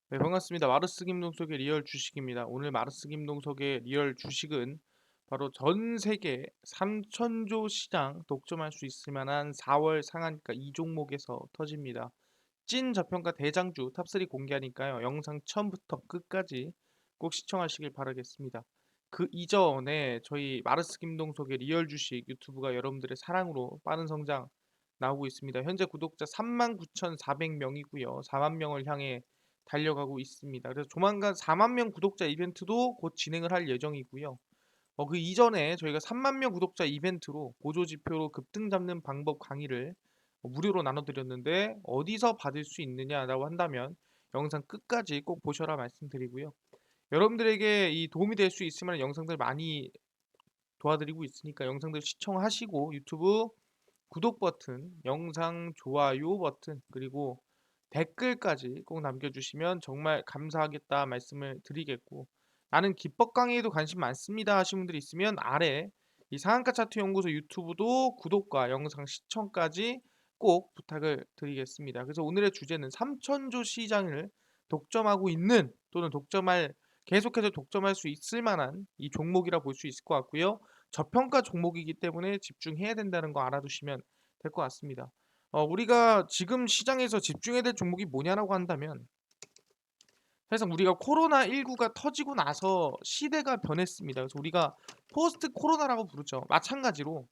네, 반갑습니다. 마르스 김동석의 리얼 주식입니다. 오늘 마르스 김동석의 리얼 주식은 바로 전 세계 3천조 시장 독점할 수 있을 만한 4월 상한가 이 종목에서 터집니다. 찐 저평가 대장주 탑3 공개하니까요. 영상 처음부터 끝까지 꼭 시청하시길 바라겠습니다. 그 이전에 저희 마르스 김동석의 리얼 주식 유튜브가 여러분들의 사랑으로 빠른 성장 나오고 있습니다. 현재 구독자 39,400명이고요. 4만 명을 향해 달려가고 있습니다. 그래서 조만간 4만 명 구독자 이벤트도 곧 진행을 할 예정이고요. 그 이전에 저희가 3만 명 구독자 이벤트로 보조 지표로 급등 잡는 방법 강의를 무료로 나눠드렸는데 어디서 받을 수 있느냐라고 한다면 영상 끝까지 꼭 보셔라 말씀드리고요. 여러분들에게 이 도움이 될 수 있을 만한 영상들 많이 도와드리고 있으니까 영상들 시청하시고 유튜브 구독 버튼, 영상 좋아요 버튼, 그리고 댓글까지 꼭 남겨주시면 정말 감사하겠다 말씀을 드리겠고, 나는 기법 강의에도 관심 많습니다 하신 분들이 있으면 아래 이 상한가 차트 연구소 유튜브도 구독과 영상 시청까지 꼭 부탁을 드리겠습니다. 그래서 오늘의 주제는 3천조 시장을 독점하고 있는 또는 독점할 계속해서 독점할 수 있을 만한 이 종목이라 볼 수 있을 것 같고요. 저평가 종목이기 때문에 집중해야 된다는 거 알아두시면 될 것 같습니다. 우리가 지금 시장에서 집중해야 될 종목이 뭐냐라고 한다면 사실상 우리가 코로나19가 터지고 나서 시대가 변했습니다. 그래서 우리가 포스트 코로나라고 부르죠. 마찬가지로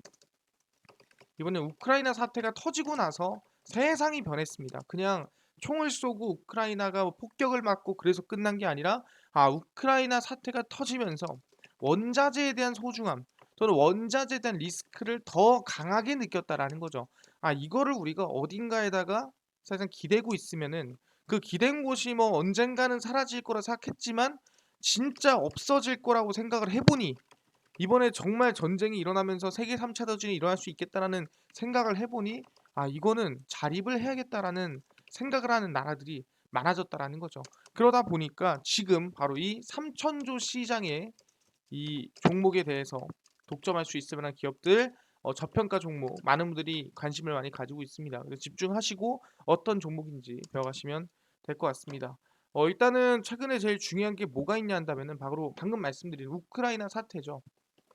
이번에 우크라이나 사태가 터지고 나서 세상이 변했습니다. 그냥 총을 쏘고 우크라이나가 폭격을 맞고 그래서 끝난 게 아니라 우크라이나 사태가 터지면서 원자재에 대한 소중함 또는 원자재에 대한 리스크를 더 강하게 느꼈다라는 거죠. 이거를 우리가 어딘가에다가 사실상 기대고 있으면은 그 기댄 곳이 뭐 언젠가는 사라질 거라 생각했지만 진짜 없어질 거라고 생각을 해보니 이번에 정말 전쟁이 일어나면서 세계 3차 대전이 일어날 수 있겠다라는 생각을 해보니 이거는 자립을 해야겠다라는 생각을 하는 나라들이 많아졌다라는 거죠. 그러다 보니까 지금 바로 이 3천조 시장의 이 종목에 대해서 독점할 수 있을 만한 기업들, 저평가 종목 많은 분들이 관심을 많이 가지고 있습니다. 그래서 집중하시고 어떤 종목인지 배워가시면 될 것 같습니다. 일단은 최근에 제일 중요한 게 뭐가 있냐 한다면은 바로 방금 말씀드린 우크라이나 사태죠.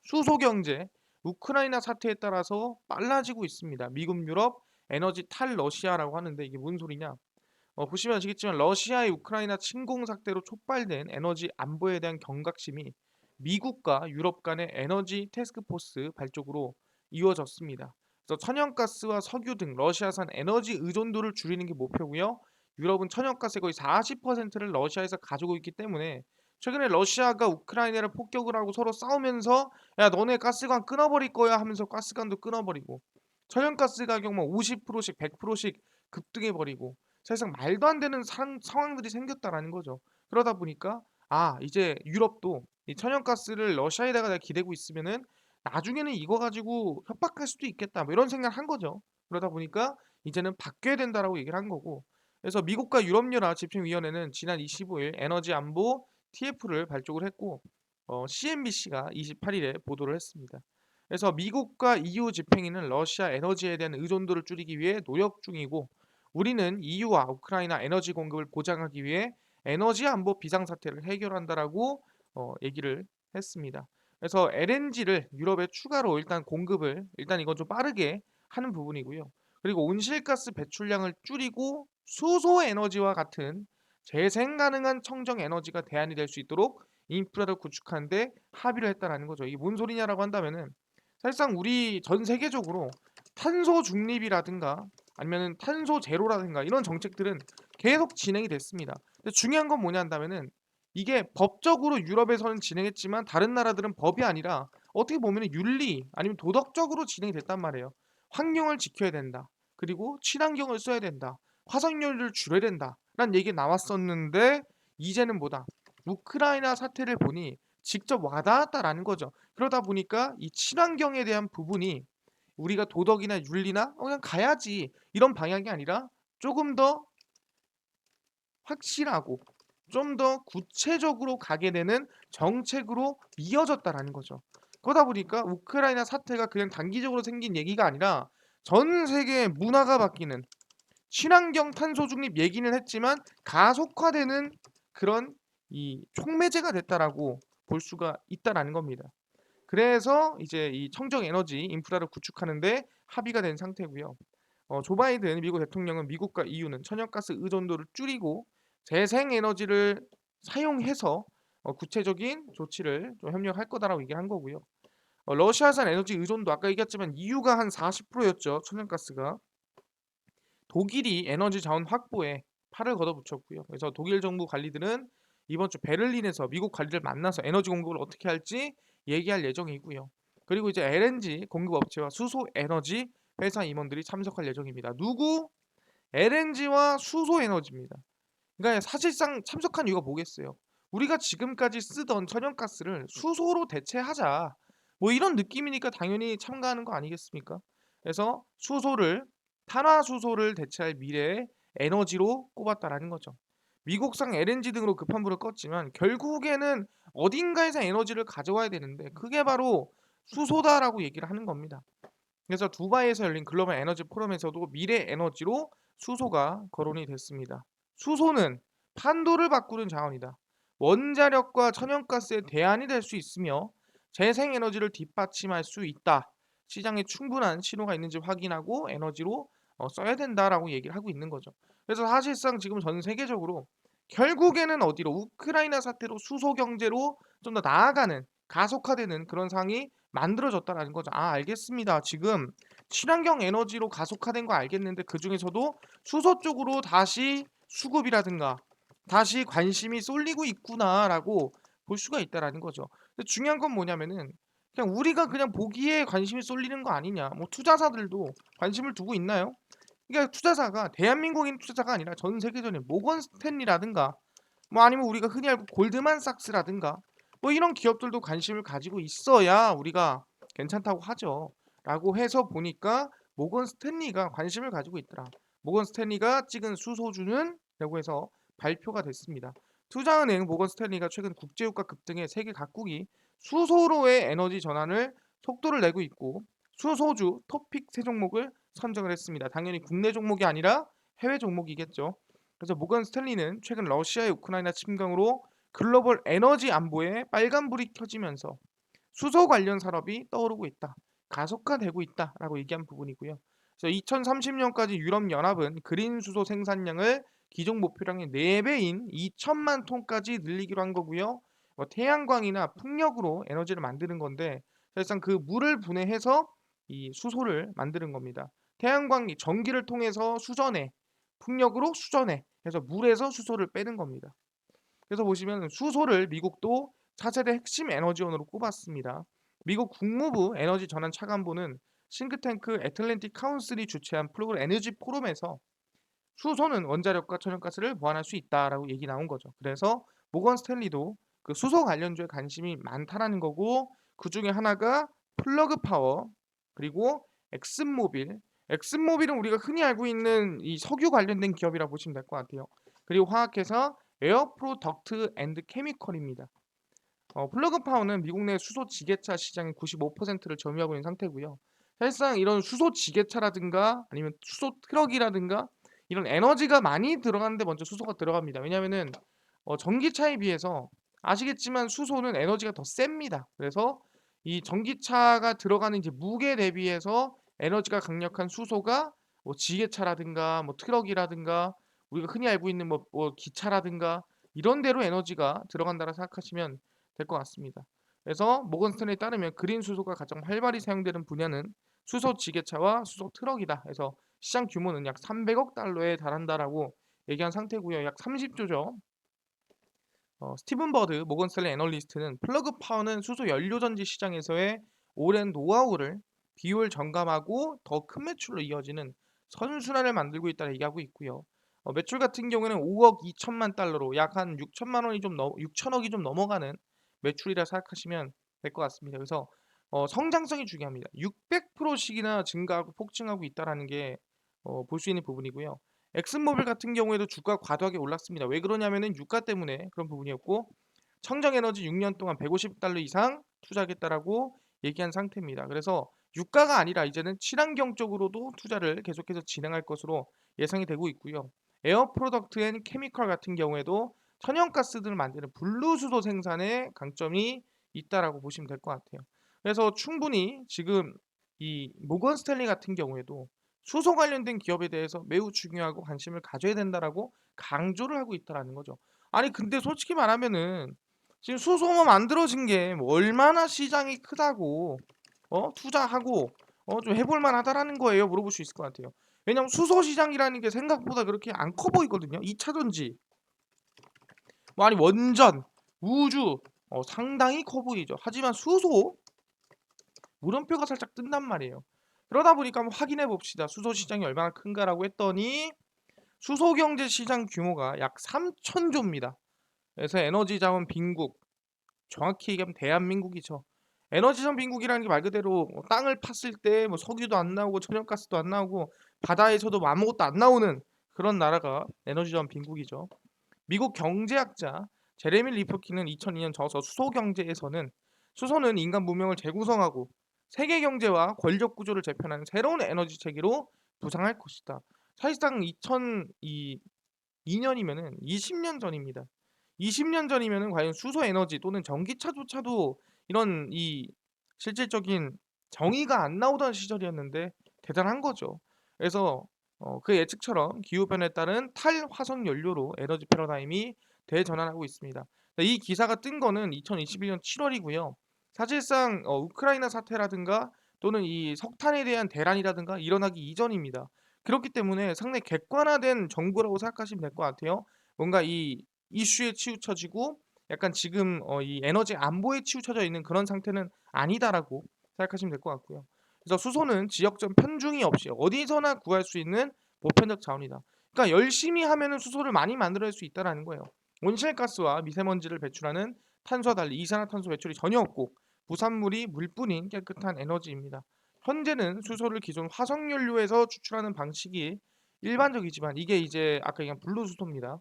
수소 경제, 우크라이나 사태에 따라서 빨라지고 있습니다. 미국, 유럽, 에너지 탈러시아라고 하는데 이게 무슨 소리냐? 보시면 아시겠지만 러시아의 우크라이나 침공 사태로 촉발된 에너지 안보에 대한 경각심이 미국과 유럽 간의 에너지 태스크포스 발족으로 이루어졌습니다. 그래서 천연가스와 석유 등 러시아산 에너지 의존도를 줄이는 게 목표고요. 유럽은 천연가스의 거의 40%를 러시아에서 가지고 있기 때문에 최근에 러시아가 우크라이나를 폭격을 하고 서로 싸우면서 야 너네 가스관 끊어버릴 거야 하면서 가스관도 끊어버리고 천연가스 가격 막 50%씩 100%씩 급등해버리고 사실상 말도 안 되는 상황들이 생겼다라는 거죠. 그러다 보니까 이제 유럽도 이 천연가스를 러시아에다가 내가 기대고 있으면은 나중에는 이거 가지고 협박할 수도 있겠다 뭐 이런 생각을 한 거죠. 그러다 보니까 이제는 바뀌어야 된다라고 얘기를 한 거고 그래서 미국과 유럽연합 집행위원회는 지난 25일 에너지 안보 TF를 발족을 했고 CNBC가 28일에 보도를 했습니다. 그래서 미국과 EU 집행위는 러시아 에너지에 대한 의존도를 줄이기 위해 노력 중이고 우리는 EU와 우크라이나 에너지 공급을 보장하기 위해 에너지 안보 비상사태를 해결한다라고 얘기를 했습니다. 그래서 LNG를 유럽에 추가로 일단 공급을 일단 이건 좀 빠르게 하는 부분이고요. 그리고 온실가스 배출량을 줄이고 수소 에너지와 같은 재생 가능한 청정 에너지가 대안이 될 수 있도록 인프라를 구축하는데 합의를 했다라는 거죠. 이게 뭔 소리냐라고 한다면은 사실상 우리 전 세계적으로 탄소 중립이라든가 아니면은 탄소 제로라든가 이런 정책들은 계속 진행이 됐습니다. 근데 중요한 건 뭐냐 한다면은 이게 법적으로 유럽에서는 진행했지만 다른 나라들은 법이 아니라 어떻게 보면 윤리 아니면 도덕적으로 진행이 됐단 말이에요. 환경을 지켜야 된다. 그리고 친환경을 써야 된다. 화석연료를 줄여야 된다. 라는 얘기 나왔었는데 이제는 뭐다? 우크라이나 사태를 보니 직접 와닿았다라는 거죠. 그러다 보니까 이 친환경에 대한 부분이 우리가 도덕이나 윤리나 그냥 가야지 이런 방향이 아니라 조금 더 확실하고 좀 더 구체적으로 가게 되는 정책으로 이어졌다라는 거죠. 그러다 보니까 우크라이나 사태가 그냥 단기적으로 생긴 얘기가 아니라 전 세계의 문화가 바뀌는 친환경 탄소 중립 얘기는 했지만 가속화되는 그런 이 촉매제가 됐다라고 볼 수가 있다라는 겁니다. 그래서 이제 이 청정 에너지 인프라를 구축하는데 합의가 된 상태고요. 조 바이든 미국 대통령은 미국과 EU는 천연가스 의존도를 줄이고 재생 에너지를 사용해서 구체적인 조치를 좀 협력할 거다라고 얘기를 한 거고요. 러시아산 에너지 의존도 아까 얘기했지만 EU가 한 40%였죠. 천연가스가. 독일이 에너지 자원 확보에 팔을 걷어붙였고요. 그래서 독일 정부 관리들은 이번 주 베를린에서 미국 관리를 만나서 에너지 공급을 어떻게 할지 얘기할 예정이고요. 그리고 이제 LNG 공급 업체와 수소 에너지 회사 임원들이 참석할 예정입니다. 누구? LNG와 수소 에너지입니다. 그러니까 사실상 참석한 이유가 뭐겠어요? 우리가 지금까지 쓰던 천연가스를 수소로 대체하자. 뭐 이런 느낌이니까 당연히 참가하는 거 아니겠습니까? 그래서 탄화수소를 대체할 미래의 에너지로 꼽았다라는 거죠. 미국산 LNG 등으로 급한 불을 껐지만 결국에는 어딘가에서 에너지를 가져와야 되는데 그게 바로 수소다라고 얘기를 하는 겁니다. 그래서 두바이에서 열린 글로벌 에너지 포럼에서도 미래 에너지로 수소가 거론이 됐습니다. 수소는 판도를 바꾸는 자원이다. 원자력과 천연가스의 대안이 될 수 있으며 재생에너지를 뒷받침할 수 있다. 시장에 충분한 신호가 있는지 확인하고 에너지로 써야 된다라고 얘기를 하고 있는 거죠. 그래서 사실상 지금 전 세계적으로 결국에는 어디로 우크라이나 사태로 수소 경제로 좀 더 나아가는 가속화되는 그런 상황이 만들어졌다라는 거죠. 아, 알겠습니다. 지금 친환경 에너지로 가속화된 거 알겠는데 그 중에서도 수소 쪽으로 다시 수급이라든가 다시 관심이 쏠리고 있구나라고 볼 수가 있다라는 거죠. 근데 중요한 건 뭐냐면은 그냥 우리가 그냥 보기에 관심이 쏠리는 거 아니냐. 뭐 투자사들도 관심을 두고 있나요? 그러니까 투자사가 대한민국인 투자자가 아니라 전 세계적인 모건 스탠리라든가 뭐 아니면 우리가 흔히 알고 골드만삭스라든가 뭐 이런 기업들도 관심을 가지고 있어야 우리가 괜찮다고 하죠. 라고 해서 보니까 모건 스탠리가 관심을 가지고 있더라. 모건 스탠리가 찍은 수소주는 라고 해서 발표가 됐습니다. 투자은행 모건 스탠리가 최근 국제유가 급등에 세계 각국이 수소로의 에너지 전환을 속도를 내고 있고 수소주 토픽 세 종목을 선정을 했습니다. 당연히 국내 종목이 아니라 해외 종목이겠죠. 그래서 모건 스탠리는 최근 러시아의 우크라이나 침공으로 글로벌 에너지 안보에 빨간불이 켜지면서 수소 관련 산업이 떠오르고 있다. 가속화되고 있다라고 얘기한 부분이고요. 그래서 2030년까지 유럽연합은 그린 수소 생산량을 기존 목표량의 4배인 2천만 톤까지 늘리기로 한 거고요. 태양광이나 풍력으로 에너지를 만드는 건데 사실상 그 물을 분해해서 이 수소를 만드는 겁니다. 태양광이 전기를 통해서 수전해, 풍력으로 수전해 해서 물에서 수소를 빼는 겁니다. 그래서 보시면 수소를 미국도 차세대 핵심 에너지원으로 꼽았습니다. 미국 국무부 에너지 전환 차관보는 싱크탱크 애틀랜틱 카운슬이 주최한 프로그램 에너지 포럼에서 수소는 원자력과 천연가스를 보완할 수 있다라고 얘기 나온 거죠. 그래서 모건 스탠리도 그 수소 관련주에 관심이 많다라는 거고 그 중에 하나가 플러그 파워 그리고 엑슨모빌. 엑슨모빌은 우리가 흔히 알고 있는 이 석유 관련된 기업이라 고 보시면 될 것 같아요. 그리고 화학회사 에어 프로덕트 앤드 케미컬입니다. 플러그 파워는 미국 내 수소 지게차 시장의 95%를 점유하고 있는 상태고요. 사실상 이런 수소 지게차라든가 아니면 수소 트럭이라든가 이런 에너지가 많이 들어가는데 먼저 수소가 들어갑니다. 왜냐하면은 전기차에 비해서 아시겠지만 수소는 에너지가 더 셉니다. 그래서 이 전기차가 들어가는 이제 무게 대비해서 에너지가 강력한 수소가 뭐 지게차라든가 뭐 트럭이라든가 우리가 흔히 알고 있는 뭐 기차라든가 이런 데로 에너지가 들어간다고 생각하시면 될 것 같습니다. 그래서 모건 스탠리에 따르면 그린 수소가 가장 활발히 사용되는 분야는 수소 지게차와 수소 트럭이다. 그래서 시장 규모는 약 300억 달러에 달한다라고 얘기한 상태고요. 약 30조죠. 스티븐 버드 모건 스탠리 애널리스트는 플러그 파워는 수소 연료 전지 시장에서의 오랜 노하우를 비율 점감하고 더 큰 매출로 이어지는 선순환을 만들고 있다고 얘기하고 있고요. 매출 같은 경우에는 5억 2천만 달러로 약 한 6천만 원이 좀 6천억이 좀 넘어가는 매출이라 생각하시면 될 것 같습니다. 그래서 성장성이 중요합니다. 600%씩이나 증가하고 폭증하고 있다라는 게 볼 수 있는 부분이고요. 엑슨모빌 같은 경우에도 주가 과도하게 올랐습니다. 왜 그러냐면은 유가 때문에 그런 부분이었고 청정에너지 6년 동안 150달러 이상 투자하겠다라고 얘기한 상태입니다. 그래서 유가가 아니라 이제는 친환경 쪽으로도 투자를 계속해서 진행할 것으로 예상이 되고 있고요. 에어 프로덕트 앤 케미컬 같은 경우에도 천연가스들을 만드는 분리수소 생산에 강점이 있다라고 보시면 될 것 같아요. 그래서 충분히 지금 이 모건 스탠리 같은 경우에도 수소 관련된 기업에 대해서 매우 중요하고 관심을 가져야 된다라고 강조를 하고 있다라는 거죠. 아니 근데 솔직히 말하면은 지금 수소만 만들어진 게 뭐 얼마나 시장이 크다고 투자하고 좀 해볼 만하다라는 거예요. 물어볼 수 있을 것 같아요. 왜냐면 수소 시장이라는 게 생각보다 그렇게 안 커 보이거든요. 2차 전지, 뭐 아니 원전, 우주 상당히 커 보이죠. 하지만 수소 물음표가 살짝 뜬단 말이에요. 그러다 보니까 한번 확인해 봅시다. 수소 시장이 얼마나 큰가라고 했더니 수소 경제 시장 규모가 약 3천조입니다. 그래서 에너지 자원 빈국, 정확히 얘기하면 대한민국이죠. 에너지 전 빈국이라는 게 말 그대로 땅을 팠을 때 뭐 석유도 안 나오고 천연가스도 안 나오고 바다에서도 아무것도 안 나오는 그런 나라가 에너지 전 빈국이죠. 미국 경제학자 제레미 리프키는 2002년 저서 수소 경제에서는 수소는 인간 문명을 재구성하고 세계 경제와 권력 구조를 재편하는 새로운 에너지 체계로 부상할 것이다. 사실상 2002년이면은 20년 전입니다. 20년 전이면은 과연 수소 에너지 또는 전기차조차도 이런 이 실질적인 정의가 안 나오던 시절이었는데 대단한 거죠. 그래서 그 예측처럼 기후 변화에 따른 탈화석 연료로 에너지 패러다임이 대전환하고 있습니다. 이 기사가 뜬 거는 2021년 7월이고요. 사실상 우크라이나 사태라든가 또는 이 석탄에 대한 대란이라든가 일어나기 이전입니다. 그렇기 때문에 상당히 객관화된 정보라고 생각하시면 될 것 같아요. 뭔가 이 이슈에 치우쳐지고 약간 지금 이 에너지 안보에 치우쳐져 있는 그런 상태는 아니다라고 생각하시면 될 것 같고요. 그래서 수소는 지역적 편중이 없이 어디서나 구할 수 있는 보편적 자원이다. 그러니까 열심히 하면은 수소를 많이 만들어낼 수 있다라는 거예요. 온실가스와 미세먼지를 배출하는 탄소와 달리 이산화탄소 배출이 전혀 없고 부산물이 물뿐인 깨끗한 에너지입니다. 현재는 수소를 기존 화석연료에서 추출하는 방식이 일반적이지만 이게 이제 아까 얘기한 블루수소입니다.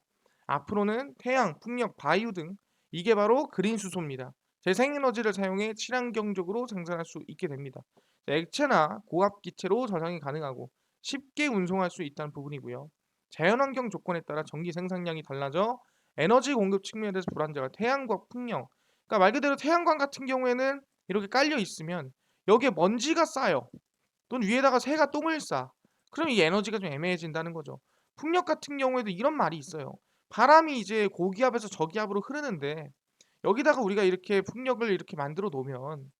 앞으로는 태양, 풍력, 바이오 등 이게 바로 그린 수소입니다. 재생에너지를 사용해 친환경적으로 생산할 수 있게 됩니다. 액체나 고압 기체로 저장이 가능하고 쉽게 운송할 수 있다는 부분이고요. 자연환경 조건에 따라 전기 생산량이 달라져 에너지 공급 측면에서 불안정한 태양광, 풍력. 그러니까 말 그대로 태양광 같은 경우에는 이렇게 깔려 있으면 여기에 먼지가 쌓여 또는 위에다가 새가 똥을 싸. 그럼 이 에너지가 좀 애매해진다는 거죠. 풍력 같은 경우에도 이런 말이 있어요. 바람이 이제 고기압에서 저기압으로 흐르는데 여기다가 우리가 이렇게 풍력을 이렇게 만들어 놓으면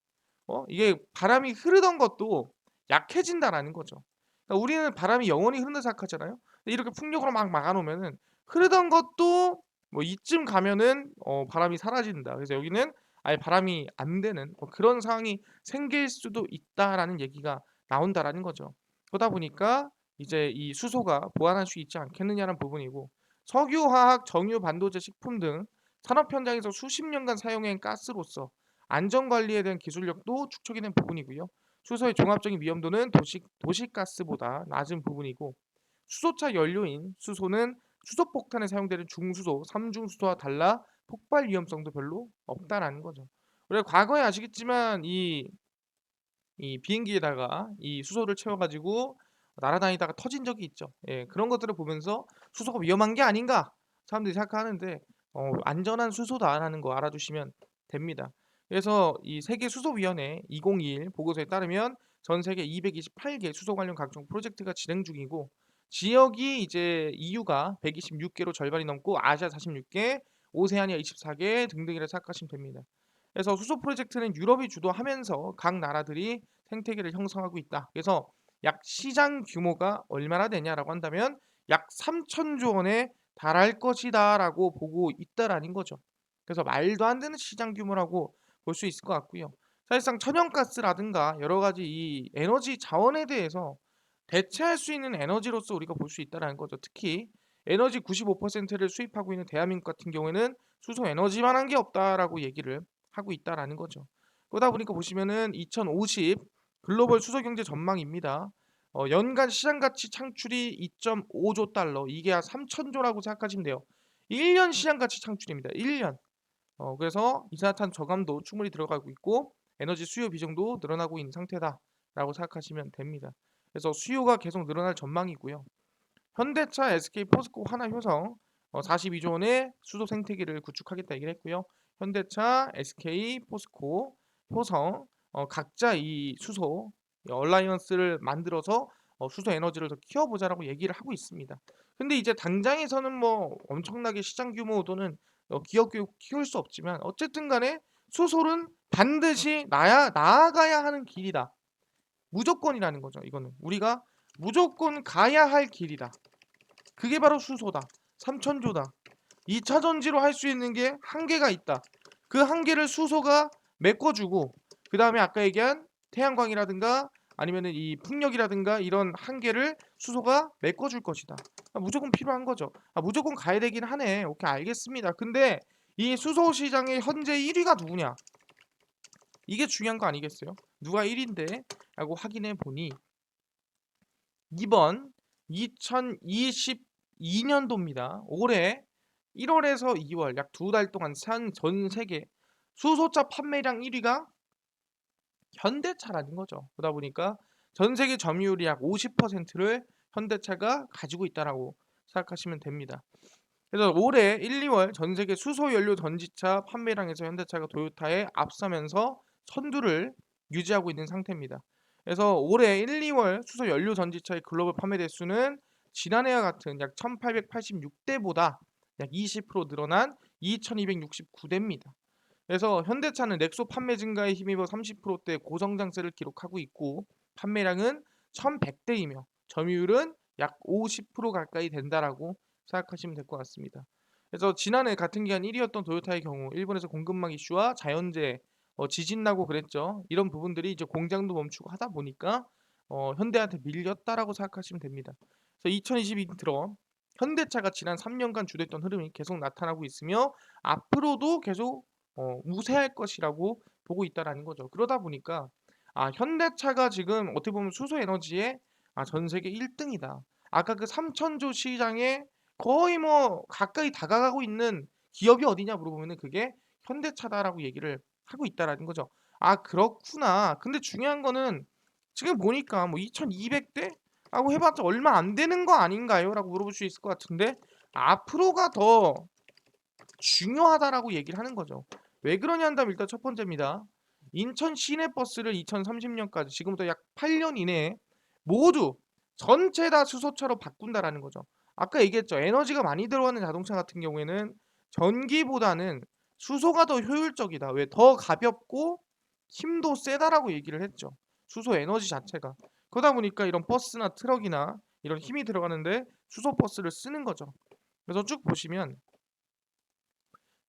이게 바람이 흐르던 것도 약해진다라는 거죠. 그러니까 우리는 바람이 영원히 흐른다 생각하잖아요. 근데 이렇게 풍력으로 막 막아 놓으면은 흐르던 것도 뭐 이쯤 가면은 바람이 사라진다. 그래서 여기는 아예 바람이 안 되는 그런 상황이 생길 수도 있다라는 얘기가 나온다라는 거죠. 그러다 보니까 이제 이 수소가 보완할 수 있지 않겠느냐는 부분이고 석유, 화학, 정유, 반도체, 식품 등 산업 현장에서 수십 년간 사용한 가스로서 안전 관리에 대한 기술력도 축적이 된 부분이고요. 수소의 종합적인 위험도는 도시가스보다 낮은 부분이고 수소차 연료인 수소는 수소폭탄에 사용되는 중수소, 삼중수소와 달라 폭발 위험성도 별로 없다라는 거죠. 우리가 과거에 아시겠지만 이 비행기에다가 이 수소를 채워가지고 날아다니다가 터진 적이 있죠. 예, 그런 것들을 보면서 수소가 위험한 게 아닌가 사람들이 생각하는데 안전한 수소다라는 거 알아두시면 됩니다. 그래서 이 세계 수소위원회 2021 보고서에 따르면 전 세계 228개 수소 관련 각종 프로젝트가 진행 중이고 지역이 이제 EU가 126개로 절반이 넘고 아시아 46개, 오세아니아 24개 등등이라 생각하시면 됩니다. 그래서 수소 프로젝트는 유럽이 주도하면서 각 나라들이 생태계를 형성하고 있다. 그래서 약 시장 규모가 얼마나 되냐라고 한다면 약 3천조 원에 달할 것이다라고 보고 있다라는 거죠. 그래서 말도 안 되는 시장 규모라고 볼 수 있을 것 같고요. 사실상 천연가스라든가 여러 가지 이 에너지 자원에 대해서 대체할 수 있는 에너지로서 우리가 볼 수 있다라는 거죠. 특히 에너지 95%를 수입하고 있는 대한민국 같은 경우에는 수소 에너지만 한 게 없다라고 얘기를 하고 있다라는 거죠. 그러다 보니까 보시면은 2050 글로벌 수소 경제 전망입니다. 연간 시장 가치 창출이 2.5조 달러, 이게 한 3천조라고 생각하시면 돼요. 1년 시장 가치 창출입니다. 1년. 그래서 이산화탄소 저감도 충분히 들어가고 있고 에너지 수요 비중도 늘어나고 있는 상태다라고 생각하시면 됩니다. 그래서 수요가 계속 늘어날 전망이고요. 현대차, SK, 포스코, 하나효성 42조 원의 수소 생태계를 구축하겠다 얘기를 했고요. 현대차, SK, 포스코, 효성 각자 이 수소 얼라이언스를 만들어서 수소 에너지를 더 키워보자라고 얘기를 하고 있습니다. 근데 이제 당장에서는 뭐 엄청나게 시장 규모 또는 기업 교육 키울 수 없지만 어쨌든 간에 수소는 반드시 나아가야 하는 길이다. 무조건이라는 거죠. 이거는 우리가 무조건 가야 할 길이다. 그게 바로 수소다. 삼천조다. 2차 전지로 할 수 있는 게 한계가 있다. 그 한계를 수소가 메꿔주고 그 다음에 아까 얘기한 태양광이라든가 아니면은 이 풍력이라든가 이런 한계를 수소가 메꿔줄 것이다. 무조건 필요한 거죠. 무조건 가야 되긴 하네. 오케이 알겠습니다. 근데 이 수소 시장의 현재 1위가 누구냐? 이게 중요한 거 아니겠어요? 누가 1위인데? 라고 확인해 보니 이번 2022년도입니다. 올해 1월에서 2월 약 2달 동안 전 세계 수소차 판매량 1위가 현대차라는 거죠. 그러다 보니까 전 세계 점유율이 약 50%를 현대차가 가지고 있다라고 생각하시면 됩니다. 그래서 올해 1, 2월 전 세계 수소 연료 전지차 판매량에서 현대차가 도요타에 앞서면서 선두를 유지하고 있는 상태입니다. 그래서 올해 1, 2월 수소 연료 전지차의 글로벌 판매 대수는 지난해와 같은 약 1886대보다 약 20% 늘어난 2269대입니다. 그래서 현대차는 넥소 판매 증가에 힘입어 30%대 고성장세를 기록하고 있고 판매량은 1100대이며 점유율은 약 50% 가까이 된다라고 생각하시면 될 것 같습니다. 그래서 지난해 같은 기간 1위였던 도요타의 경우 일본에서 공급망 이슈와 자연재해, 지진 나고 그랬죠. 이런 부분들이 이제 공장도 멈추고 하다 보니까 현대한테 밀렸다라고 생각하시면 됩니다. 그래서 2022년 들어 현대차가 지난 3년간 주도했던 흐름이 계속 나타나고 있으며 앞으로도 계속 우세할 것이라고 보고 있다라는 거죠. 그러다 보니까 현대차가 지금 어떻게 보면 수소 에너지의 전 세계 1등이다. 아까 그 3천조 시장에 거의 뭐 가까이 다가가고 있는 기업이 어디냐 물어보면은 그게 현대차다라고 얘기를 하고 있다라는 거죠. 그렇구나. 근데 중요한 거는 지금 보니까 뭐 2200대? 라고 해봤자 얼마 안 되는 거 아닌가요? 라고 물어볼 수 있을 것 같은데 앞으로가 더 중요하다라고 얘기를 하는 거죠. 왜 그러냐 한다면 일단 첫 번째입니다. 인천 시내버스를 2030년까지 지금부터 약 8년 이내에 모두 전체 다 수소차로 바꾼다라는 거죠. 아까 얘기했죠. 에너지가 많이 들어가는 자동차 같은 경우에는 전기보다는 수소가 더 효율적이다. 왜? 더 가볍고 힘도 세다라고 얘기를 했죠. 수소 에너지 자체가. 그러다 보니까 이런 버스나 트럭이나 이런 힘이 들어가는데 수소 버스를 쓰는 거죠. 그래서 쭉 보시면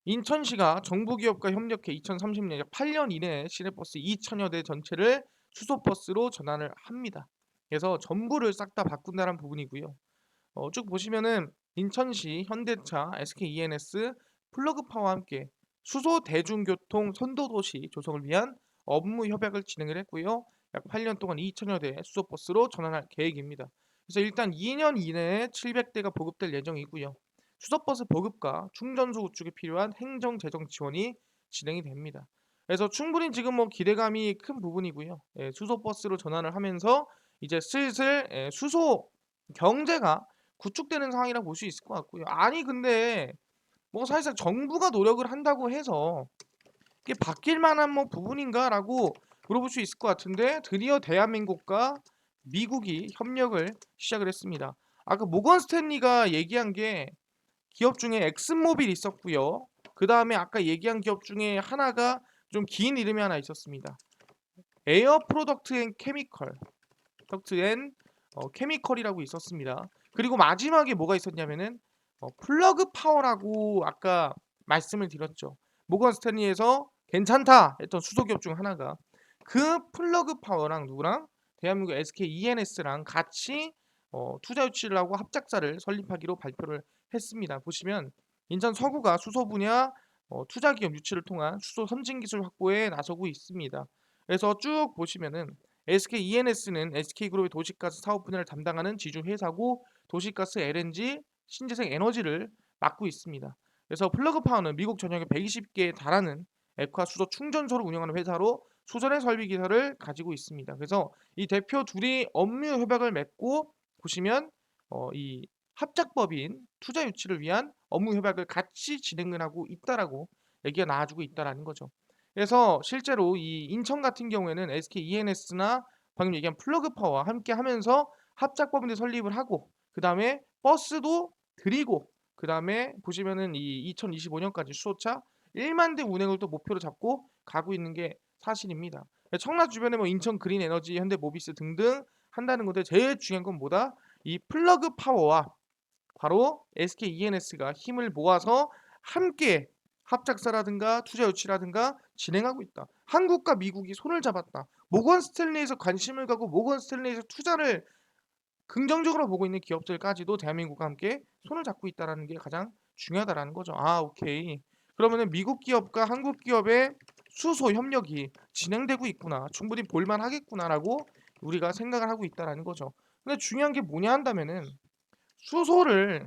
인천시가 정부 기업과 협력해 2030년 약 8년 이내에 시내버스 2천여 대 전체를 수소버스로 전환을 합니다. 그래서 전부를 싹 다 바꾼다는 부분이고요. 쭉 보시면은 인천시, 현대차, SK-E&S, 플러그파와 함께 수소 대중교통 선도도시 조성을 위한 업무 협약을 진행을 했고요. 약 8년 동안 2천여 대 수소버스로 전환할 계획입니다. 그래서 일단 2년 이내에 700대가 보급될 예정이고요. 수소버스 보급과 충전소 구축에 필요한 행정 재정 지원이 진행이 됩니다. 그래서 충분히 지금 뭐 기대감이 큰 부분이고요. 수소버스로 전환을 하면서 이제 슬슬 수소 경제가 구축되는 상황이라 볼 수 있을 것 같고요. 아니 근데 뭐 사실상 정부가 노력을 한다고 해서 이게 바뀔 만한 뭐 부분인가라고 물어볼 수 있을 것 같은데 드디어 대한민국과 미국이 협력을 시작을 했습니다. 아까 모건 스탠리가 얘기한 게 기업 중에 엑슨모빌 있었고요. 그 다음에 아까 얘기한 기업 중에 하나가 좀 긴 이름이 하나 있었습니다. 에어 프로덕트 앤 케미컬, 프로덕트 앤 케미컬이라고 있었습니다. 그리고 마지막에 뭐가 있었냐면은 플러그 파워라고 아까 말씀을 드렸죠. 모건 스탠리에서 괜찮다 했던 수소기업 중 하나가 그 플러그 파워랑 누구랑 대한민국 SK E&S랑 같이 투자 유치를 하고 합작사를 설립하기로 발표를 했습니다. 보시면 인천 서구가 수소 분야 투자 기업 유치를 통한 수소 선진 기술 확보에 나서고 있습니다. 그래서 쭉 보시면은 SK E&S는 SK그룹의 도시가스 사업 분야를 담당하는 지주 회사고 도시가스 LNG 신재생 에너지를 맡고 있습니다. 그래서 플러그파워는 미국 전역에 120개에 달하는 액화 수소 충전소를 운영하는 회사로 수전의 설비 기사를 가지고 있습니다. 그래서 이 대표 둘이 업무 협약을 맺고 보시면 이 합작법인 투자 유치를 위한 업무 협약을 같이 진행을 하고 있다라고 얘기가 나와주고 있다라는 거죠. 그래서 실제로 이 인천 같은 경우에는 SK ENS나 방금 얘기한 플러그 파워와 함께 하면서 합작법인을 설립을 하고 그다음에 버스도 드리고 그다음에 보시면은 이 2025년까지 수소차 1만 대 운행을 또 목표로 잡고 가고 있는 게 사실입니다. 청라 주변에 뭐 인천 그린 에너지, 현대 모비스 등등 한다는 건데 제일 중요한 건 뭐다? 이 플러그 파워와 바로 SK ENS가 힘을 모아서 함께 합작사라든가 투자 유치라든가 진행하고 있다. 한국과 미국이 손을 잡았다. 모건 스탠리에서 관심을 가고 모건 스탠리에서 투자를 긍정적으로 보고 있는 기업들까지도 대한민국과 함께 손을 잡고 있다는 게 가장 중요하다라는 거죠. 아, 오케이. 그러면은 미국 기업과 한국 기업의 수소 협력이 진행되고 있구나. 충분히 볼만 하겠구나라고 우리가 생각을 하고 있다라는 거죠. 근데 중요한 게 뭐냐 한다면은 수소를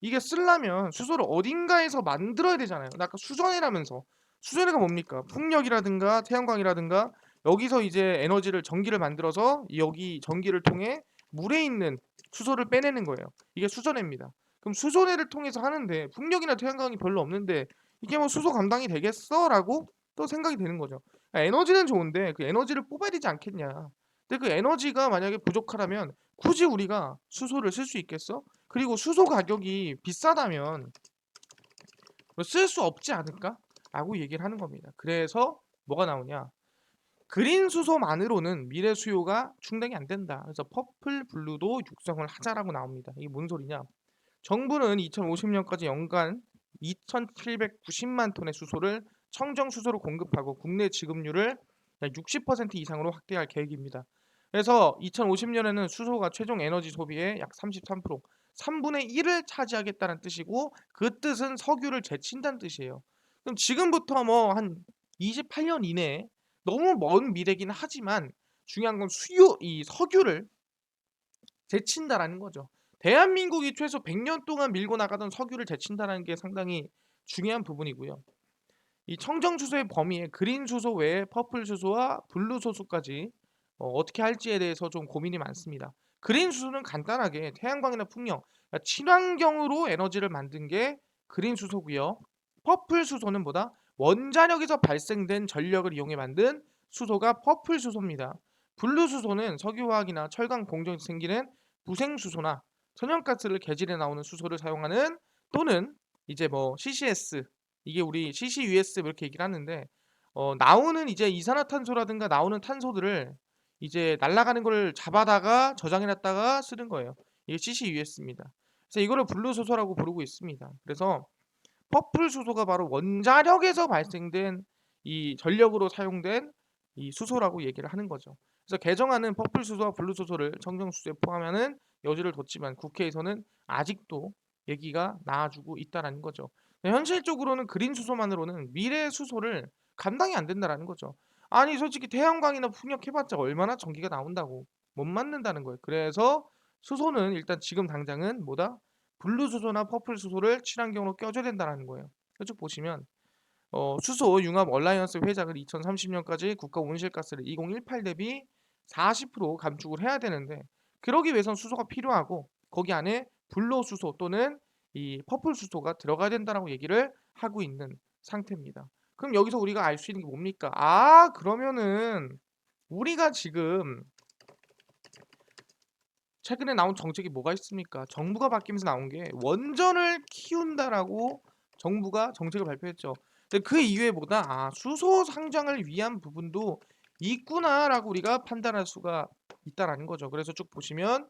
이게 쓰려면 수소를 어딘가에서 만들어야 되잖아요. 나 아까 수전해라면서 수전해가 뭡니까? 풍력이라든가 태양광이라든가 여기서 이제 에너지를 전기를 만들어서 여기 전기를 통해 물에 있는 수소를 빼내는 거예요. 이게 수전해입니다. 그럼 수전해를 통해서 하는데 풍력이나 태양광이 별로 없는데 이게 뭐 수소 감당이 되겠어?라고 또 생각이 되는 거죠. 에너지는 좋은데 그 에너지를 뽑아야 되지 않겠냐. 근데 그 에너지가 만약에 부족하다면 굳이 우리가 수소를 쓸 수 있겠어? 그리고 수소 가격이 비싸다면 쓸 수 없지 않을까? 라고 얘기를 하는 겁니다. 그래서 뭐가 나오냐? 그린 수소만으로는 미래 수요가 충당이 안 된다. 그래서 퍼플 블루도 육성을 하자라고 나옵니다. 이게 뭔 소리냐? 정부는 2050년까지 연간 2,790만 톤의 수소를 청정 수소로 공급하고 국내 지급률을 약 60% 이상으로 확대할 계획입니다. 그래서 2050년에는 수소가 최종 에너지 소비의 약 33%, 3분의 1을 차지하겠다는 뜻이고 그 뜻은 석유를 제친다는 뜻이에요. 그럼 지금부터 뭐 한 28년 이내에 너무 먼 미래긴 하지만 중요한 건 이 석유를 제친다라는 거죠. 대한민국이 최소 100년 동안 밀고 나가던 석유를 제친다는 게 상당히 중요한 부분이고요. 이 청정 수소의 범위에 그린 수소 외에 퍼플 수소와 블루 수소까지 어떻게 할지에 대해서 좀 고민이 많습니다. 그린 수소는 간단하게 태양광이나 풍력, 그러니까 친환경으로 에너지를 만든 게 그린 수소고요. 퍼플 수소는 뭐다? 원자력에서 발생된 전력을 이용해 만든 수소가 퍼플 수소입니다. 블루 수소는 석유화학이나 철강 공정에서 생기는 부생 수소나 천연가스를 개질해 나오는 수소를 사용하는 또는 이제 뭐 CCS 이게 우리 CCUS 이렇게 얘기를 하는데 나오는 이제 이산화탄소라든가 나오는 탄소들을 이제 날아가는 걸 잡아다가 저장해 놨다가 쓰는 거예요. 이게 CCUS입니다. 그래서 이거를 블루 수소라고 부르고 있습니다. 그래서 퍼플 수소가 바로 원자력에서 발생된 이 전력으로 사용된 이 수소라고 얘기를 하는 거죠. 그래서 개정안은 퍼플 수소와 블루 수소를 청정 수소에 포함하는 여지를 뒀지만 국회에서는 아직도 얘기가 나와주고 있다라는 거죠. 현실적으로는 그린 수소만으로는 미래 수소를 감당이 안 된다라는 거죠. 아니 솔직히 태양광이나 풍력 해봤자 얼마나 전기가 나온다고 못 만든다는 거예요. 그래서 수소는 일단 지금 당장은 뭐다? 블루 수소나 퍼플 수소를 친환경으로 껴줘야 된다는 거예요. 쭉 보시면 수소 융합 얼라이언스 회장을 2030년까지 국가 온실가스를 2018 대비 40% 감축을 해야 되는데 그러기 위해선 수소가 필요하고 거기 안에 블루 수소 또는 이 퍼플 수소가 들어가야 된다라고 얘기를 하고 있는 상태입니다. 그럼 여기서 우리가 알 수 있는 게 뭡니까? 아, 그러면은 우리가 지금 최근에 나온 정책이 뭐가 있습니까? 정부가 바뀌면서 나온 게 원전을 키운다라고 정부가 정책을 발표했죠. 근데 그 이외에 보다 수소 상장을 위한 부분도 있구나라고 우리가 판단할 수가 있다라는 거죠. 그래서 쭉 보시면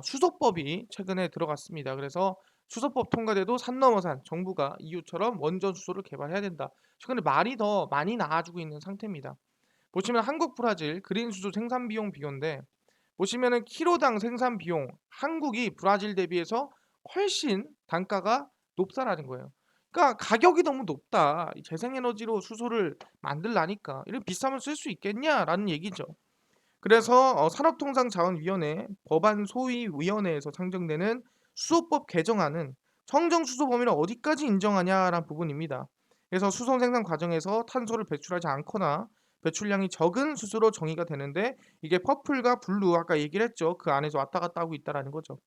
수소법이 최근에 들어갔습니다. 그래서 수소법 통과돼도 산 넘어 산 정부가 EU처럼 원전 수소를 개발해야 된다. 최근에 말이 더 많이 나와주고 있는 상태입니다. 보시면 한국 브라질 그린 수소 생산 비용 비교인데 보시면은 키로당 생산 비용 한국이 브라질 대비해서 훨씬 단가가 높다라는 거예요. 그러니까 가격이 너무 높다. 재생에너지로 수소를 만들라니까 이런 비싸면 쓸 수 있겠냐라는 얘기죠. 그래서 산업통상자원위원회 법안 소위위원회에서 상정되는 수소법 개정안은 청정 수소 범위를 어디까지 인정하냐라는 부분입니다. 그래서 수소 생산 과정에서 탄소를 배출하지 않거나 배출량이 적은 수소로 정의가 되는데 이게 퍼플과 블루 아까 얘기를 했죠. 그 안에서 왔다 갔다 하고 있다라는 거죠.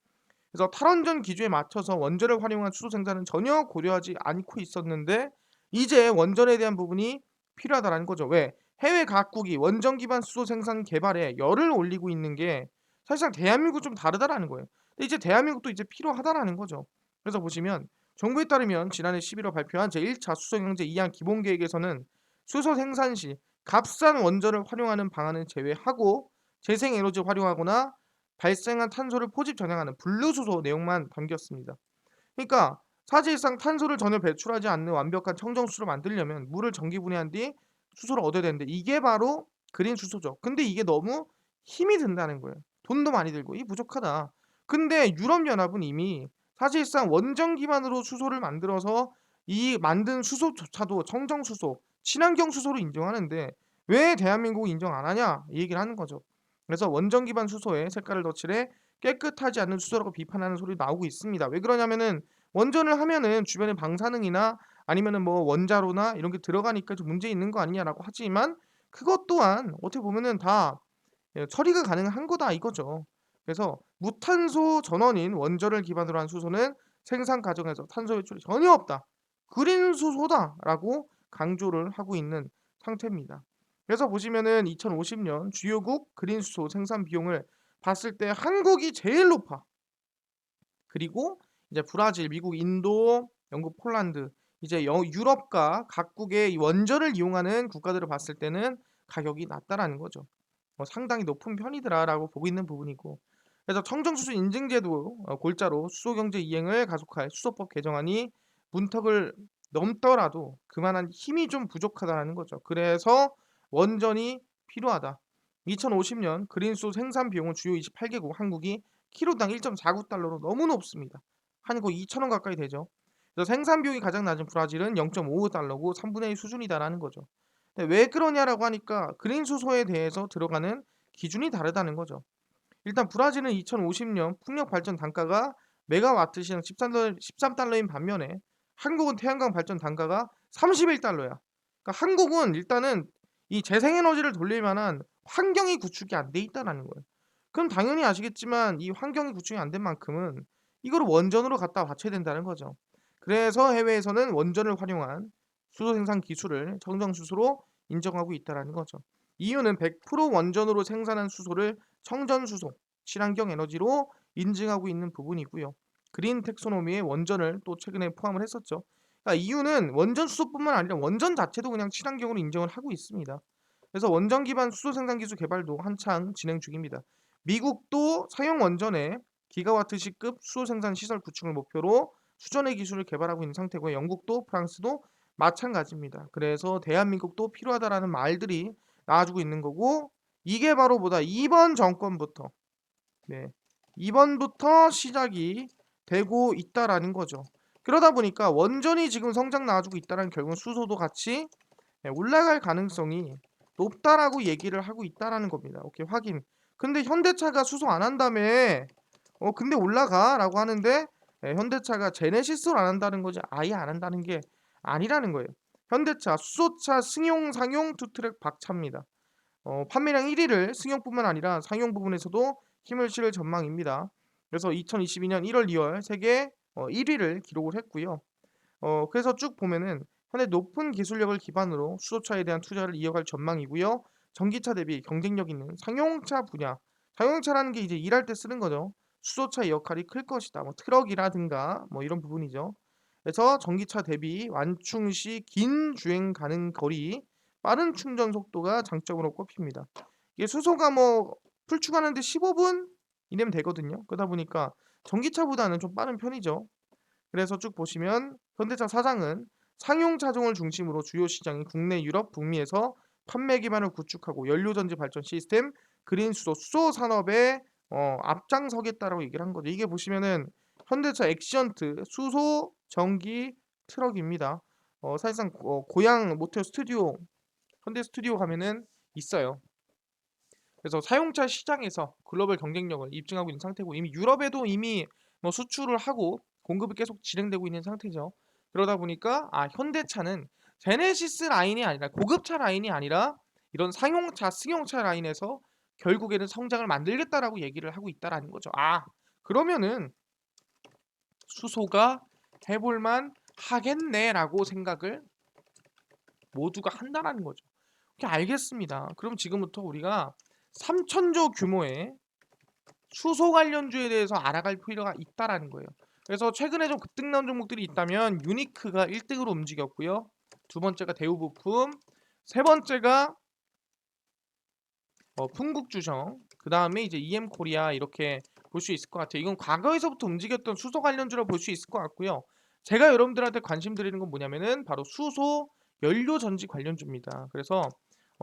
그래서 탈원전 기조에 맞춰서 원전을 활용한 수소 생산은 전혀 고려하지 않고 있었는데 이제 원전에 대한 부분이 필요하다라는 거죠. 왜? 해외 각국이 원전 기반 수소 생산 개발에 열을 올리고 있는 게 사실상 대한민국은 좀 다르다라는 거예요. 근데 이제 대한민국도 이제 필요하다라는 거죠. 그래서 보시면 정부에 따르면 지난해 11월 발표한 제1차 수소경제 2항 기본계획에서는 수소 생산 시 값싼 원전을 활용하는 방안은 제외하고 재생에너지 활용하거나 발생한 탄소를 포집 전향하는 분류수소 내용만 담겼습니다. 그러니까 사실상 탄소를 전혀 배출하지 않는 완벽한 청정수소를 만들려면 물을 전기 분해한 뒤 수소를 얻어야 되는데 이게 바로 그린 수소죠. 근데 이게 너무 힘이 든다는 거예요. 돈도 많이 들고 이 부족하다. 근데 유럽 연합은 이미 사실상 원전 기반으로 수소를 만들어서 이 만든 수소조차도 청정 수소, 친환경 수소로 인정하는데 왜 대한민국은 인정 안 하냐 이 얘기를 하는 거죠. 그래서 원전 기반 수소에 색깔을 덧칠해 깨끗하지 않은 수소라고 비판하는 소리 나오고 있습니다. 왜 그러냐면은 원전을 하면은 주변에 방사능이나 아니면은 뭐 원자로나 이런 게 들어가니까 좀 문제 있는 거 아니냐라고 하지만 그것 또한 어떻게 보면은 다 처리가 가능한 거다 이거죠. 그래서 무탄소 전원인 원전을 기반으로 한 수소는 생산 과정에서 탄소 배출이 전혀 없다. 그린 수소다라고 강조를 하고 있는 상태입니다. 그래서 보시면은 2050년 주요국 그린 수소 생산 비용을 봤을 때 한국이 제일 높아. 그리고 이제 브라질, 미국, 인도, 영국, 폴란드 이제 유럽과 각국의 이 원전을 이용하는 국가들을 봤을 때는 가격이 낮다라는 거죠. 상당히 높은 편이더라라고 보고 있는 부분이고 그래서 청정수소 인증제도 골자로 수소경제 이행을 가속할 수소법 개정안이 문턱을 넘더라도 그만한 힘이 좀 부족하다는 거죠. 그래서 원전이 필요하다. 2050년 그린수소 생산 비용은 주요 28개국 한국이 키로당 1.49달러로 너무 높습니다. 한국 2,000원 가까이 되죠. 그래서 생산 비용이 가장 낮은 브라질은 0.55달러고 3분의 1 수준이다라는 거죠. 왜 그러냐라고 하니까 그린 수소에 대해서 들어가는 기준이 다르다는 거죠. 일단 브라질은 2050년 풍력 발전 단가가 메가와트 시당 13달러인 반면에 한국은 태양광 발전 단가가 31달러야. 그러니까 한국은 일단은 이 재생에너지를 돌릴 만한 환경이 구축이 안 돼 있다라는 거예요. 그럼 당연히 아시겠지만 이 환경이 구축이 안 된 만큼은 이거를 원전으로 갖다 바쳐야 된다는 거죠. 그래서 해외에서는 원전을 활용한 수소 생산 기술을 청정수소로 인정하고 있다라는 거죠. 이유는 100% 원전으로 생산한 수소를 청전수소, 친환경 에너지로 인증하고 있는 부분이고요. 그린 텍소노미에 원전을 또 최근에 포함을 했었죠. 그러니까 이유는 원전 수소뿐만 아니라 원전 자체도 그냥 친환경으로 인정을 하고 있습니다. 그래서 원전 기반 수소 생산 기술 개발도 한창 진행 중입니다. 미국도 사용 원전에 기가와트시급 수소 생산 시설 구축을 목표로 수전의 기술을 개발하고 있는 상태고요. 영국도 프랑스도 마찬가지입니다. 그래서 대한민국도 필요하다라는 말들이 나와주고 있는 거고 이게 바로 뭐다 이번 정권부터 네, 이번부터 시작이 되고 있다라는 거죠. 그러다 보니까 원전이 지금 성장 나와주고 있다는 결국은 수소도 같이 올라갈 가능성이 높다라고 얘기를 하고 있다라는 겁니다. 오케이 확인. 근데 현대차가 수소 안 한다며 근데 올라가라고 하는데 현대차가 제네시스를 안 한다는 거지 아예 안 한다는 게 아니라는 거예요. 현대차 수소차 승용 상용 투트랙 박차입니다. 판매량 1위를 승용뿐만 아니라 상용 부분에서도 힘을 실을 전망입니다. 그래서 2022년 1월, 2월 세계 1위를 기록을 했고요. 그래서 쭉 보면은 현재 높은 기술력을 기반으로 수소차에 대한 투자를 이어갈 전망이고요. 전기차 대비 경쟁력 있는 상용차 분야, 상용차라는 게 이제 일할 때 쓰는 거죠. 수소차의 역할이 클 것이다. 뭐 트럭이라든가 뭐 이런 부분이죠. 그래서 전기차 대비 완충 시 긴 주행 가능 거리, 빠른 충전 속도가 장점으로 꼽힙니다. 이게 수소가 뭐 풀충하는데 15분 이내면 되거든요. 그러다 보니까 전기차보다는 좀 빠른 편이죠. 그래서 쭉 보시면 현대차 사장은 상용 차종을 중심으로 주요 시장인 국내, 유럽, 북미에서 판매 기반을 구축하고 연료전지 발전 시스템, 그린 수소, 수소 산업에 앞장서겠다라고 얘기를 한 거죠. 이게 보시면은 현대차 엑시언트 수소 전기 트럭입니다. 사실상 고양 모터 스튜디오 현대 스튜디오 가면은 있어요. 그래서 사용차 시장에서 글로벌 경쟁력을 입증하고 있는 상태고 이미 유럽에도 이미 뭐 수출을 하고 공급이 계속 진행되고 있는 상태죠. 그러다 보니까 현대차는 제네시스 라인이 아니라 고급차 라인이 아니라 이런 상용차, 승용차 라인에서 결국에는 성장을 만들겠다라고 얘기를 하고 있다라는 거죠. 그러면은 수소가 해볼만 하겠네라고 생각을 모두가 한다는 거죠. 오케이, 알겠습니다. 그럼 지금부터 우리가 3천조 규모의 수소 관련주에 대해서 알아갈 필요가 있다라는 거예요. 그래서 최근에 좀 급등 나온 종목들이 있다면 유니크가 1등으로 움직였고요. 두 번째가 대우부품, 세 번째가 풍국주정, 그 다음에 이제 EM코리아 이렇게 볼 수 있을 것 같아요. 이건 과거에서부터 움직였던 수소 관련주로 볼 수 있을 것 같고요. 제가 여러분들한테 관심 드리는 건 뭐냐면은 바로 수소 연료전지 관련주입니다. 그래서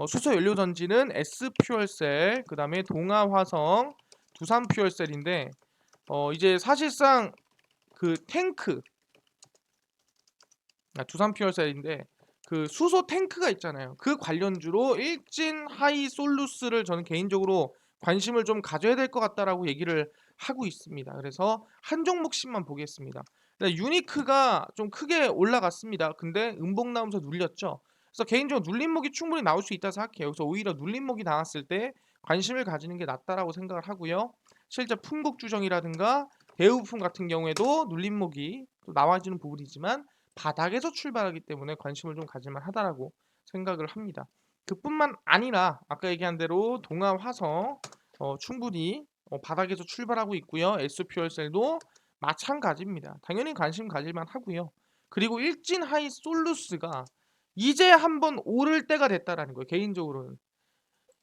수소 연료전지는 S퓨얼셀, 그 다음에 동아화성, 두산퓨얼셀인데 이제 사실상 그 탱크, 두산퓨얼셀인데 그 수소 탱크가 있잖아요. 그 관련주로 일진 하이솔루스를 저는 개인적으로 관심을 좀 가져야 될 것 같다라고 얘기를 하고 있습니다. 그래서 한 종목씩만 보겠습니다. 유니크가 좀 크게 올라갔습니다. 근데 음봉 나오면서 눌렸죠. 그래서 개인적으로 눌림목이 충분히 나올 수 있다 생각해요. 그래서 오히려 눌림목이 나왔을 때 관심을 가지는 게 낫다라고 생각을 하고요. 실제 풍국주정이라든가 대우품 같은 경우에도 눌림목이 또 나와지는 부분이지만 바닥에서 출발하기 때문에 관심을 좀 가질만 하다라고 생각을 합니다. 그뿐만 아니라 아까 얘기한 대로 동아 화성 충분히 바닥에서 출발하고 있고요. S퓨얼셀도 마찬가지입니다. 당연히 관심 가질만 하고요. 그리고 일진 하이 솔루스가 이제 한번 오를 때가 됐다라는 거예요. 개인적으로는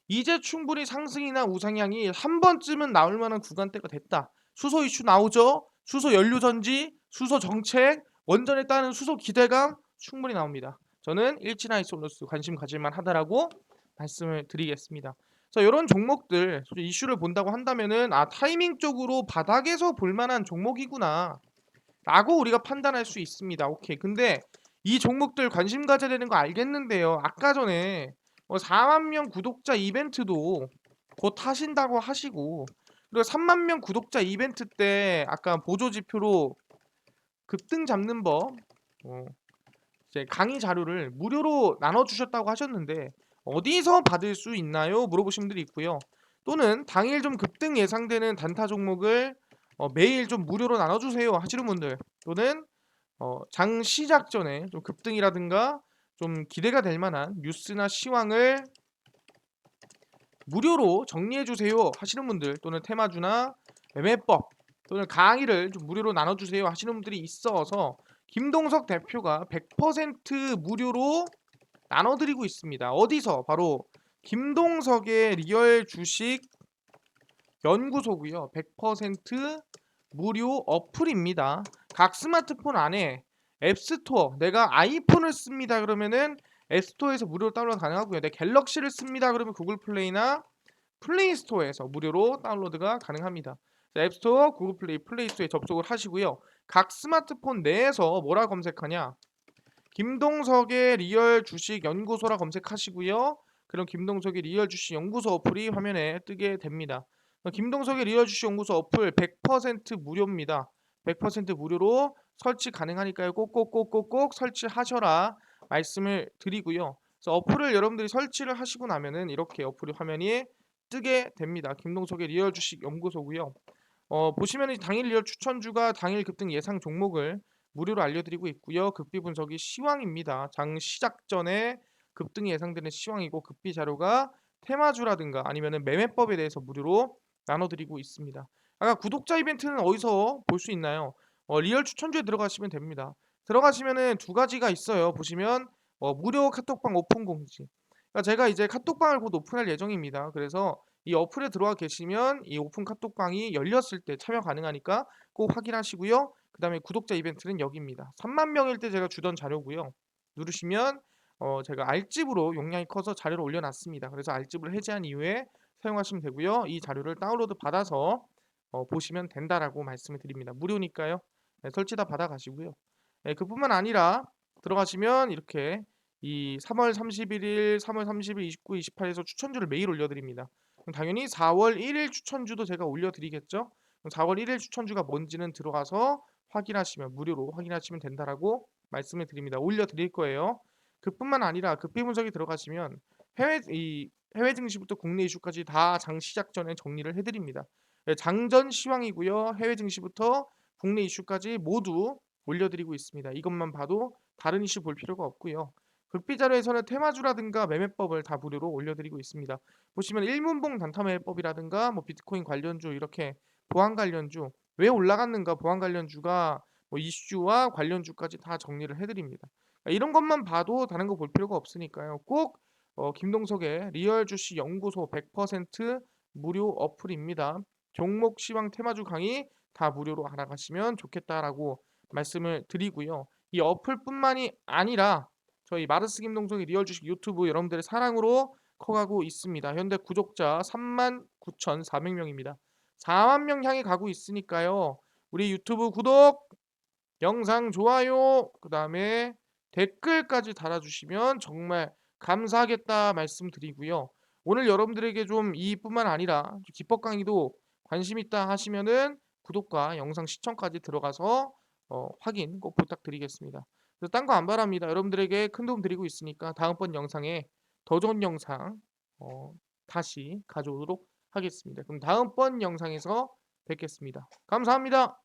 이제 충분히 상승이나 우상향이 한 번쯤은 나올 만한 구간대가 됐다. 수소 이슈 나오죠. 수소 연료전지, 수소 정책, 원전에 따른 수소 기대감 충분히 나옵니다. 저는 일진하이솔루스 관심 가질만 하다라고 말씀을 드리겠습니다. 자, 이런 종목들 이슈를 본다고 한다면은 타이밍적으로 바닥에서 볼만한 종목이구나 라고 우리가 판단할 수 있습니다. 오케이. 근데 이 종목들 관심 가져야 되는 거 알겠는데요. 아까 전에 4만 명 구독자 이벤트도 곧 하신다고 하시고, 그리고 3만 명 구독자 이벤트 때 아까 보조 지표로 급등 잡는 법 이제 강의 자료를 무료로 나눠주셨다고 하셨는데 어디서 받을 수 있나요? 물어보신 분들이 있고요. 또는 당일 좀 급등 예상되는 단타 종목을 매일 좀 무료로 나눠주세요 하시는 분들, 또는 장 시작 전에 좀 급등이라든가 좀 기대가 될 만한 뉴스나 시황을 무료로 정리해주세요 하시는 분들, 또는 테마주나 매매법 또는 강의를 좀 무료로 나눠주세요 하시는 분들이 있어서 김동석 대표가 100% 무료로 나눠드리고 있습니다. 어디서? 바로 김동석의 리얼 주식 연구소고요. 100% 무료 어플입니다. 각 스마트폰 안에 앱스토어, 내가 아이폰을 씁니다 그러면은 앱스토어에서 무료로 다운로드 가능하고요. 내 갤럭시를 씁니다 그러면 구글 플레이나 플레이 스토어에서 무료로 다운로드가 가능합니다. 앱스토어, 구글 플레이, 플레이 스토어에 접속을 하시고요. 각 스마트폰 내에서 뭐라 검색하냐? 김동석의 리얼 주식 연구소라 검색하시고요. 그럼 김동석의 리얼 주식 연구소 어플이 화면에 뜨게 됩니다. 김동석의 리얼 주식 연구소 어플 100% 무료입니다. 100% 무료로 설치 가능하니까요. 꼭꼭꼭꼭꼭 설치하셔라 말씀을 드리고요. 그래서 어플을 여러분들이 설치를 하시고 나면은 이렇게 어플이 화면이 뜨게 됩니다. 김동석의 리얼 주식 연구소고요. 보시면은 당일 리얼 추천주가 당일 급등 예상 종목을 무료로 알려드리고 있고요. 급비 분석이 시황입니다. 장 시작 전에 급등이 예상되는 시황이고, 급비 자료가 테마주라든가 아니면은 매매법에 대해서 무료로 나눠드리고 있습니다. 아까 구독자 이벤트는 어디서 볼 수 있나요? 리얼 추천주에 들어가시면 됩니다. 들어가시면은 두 가지가 있어요. 보시면 무료 카톡방 오픈 공지. 그러니까 제가 이제 카톡방을 곧 오픈할 예정입니다. 그래서 이 어플에 들어와 계시면 이 오픈 카톡방이 열렸을 때 참여 가능하니까 꼭 확인하시고요. 그 다음에 구독자 이벤트는 여기입니다. 3만 명일 때 제가 주던 자료고요. 누르시면 제가 알집으로 용량이 커서 자료를 올려놨습니다. 그래서 알집을 해제한 이후에 사용하시면 되고요. 이 자료를 다운로드 받아서 보시면 된다라고 말씀을 드립니다. 무료니까요. 네, 설치 다 받아가시고요. 네, 그뿐만 아니라 들어가시면 이렇게 이 3월 31일, 3월 30일, 29, 28에서 추천주를 매일 올려드립니다. 그럼 당연히 4월 1일 추천주도 제가 올려드리겠죠. 그럼 4월 1일 추천주가 뭔지는 들어가서 확인하시면 무료로 확인하시면 된다라고 말씀을 드립니다. 올려드릴 거예요. 그뿐만 아니라 급비 분석이 들어가시면 해외 증시부터 국내 이슈까지 다 장 시작 전에 정리를 해드립니다. 네, 장전 시황이고요. 해외 증시부터 국내 이슈까지 모두 올려드리고 있습니다. 이것만 봐도 다른 이슈 볼 필요가 없고요. 극비자료에서는 테마주라든가 매매법을 다 무료로 올려드리고 있습니다. 보시면 일문봉 단타매매법이라든가 뭐 비트코인 관련주 이렇게 보안 관련주 왜 올라갔는가 보안 관련주가 뭐 이슈와 관련주까지 다 정리를 해드립니다. 이런 것만 봐도 다른 거 볼 필요가 없으니까요. 꼭 김동석의 리얼 주식 연구소 100% 무료 어플입니다. 종목 시황 테마주 강의 다 무료로 알아가시면 좋겠다라고 말씀을 드리고요. 이 어플뿐만이 아니라 저희 마르스 김동석의 리얼 주식 유튜브 여러분들의 사랑으로 커가고 있습니다. 현재 구독자 39,400명입니다. 4만 명 향해 가고 있으니까요. 우리 유튜브 구독, 영상 좋아요, 그다음에 댓글까지 달아주시면 정말 감사하겠다 말씀드리고요. 오늘 여러분들에게 좀 이뿐만 아니라 기법 강의도 관심 있다 하시면은 구독과 영상 시청까지 들어가서 확인 꼭 부탁드리겠습니다. 딴 거 안 바랍니다. 여러분들에게 큰 도움 드리고 있으니까 다음번 영상에 더 좋은 영상 다시 가져오도록 하겠습니다. 그럼 다음번 영상에서 뵙겠습니다. 감사합니다.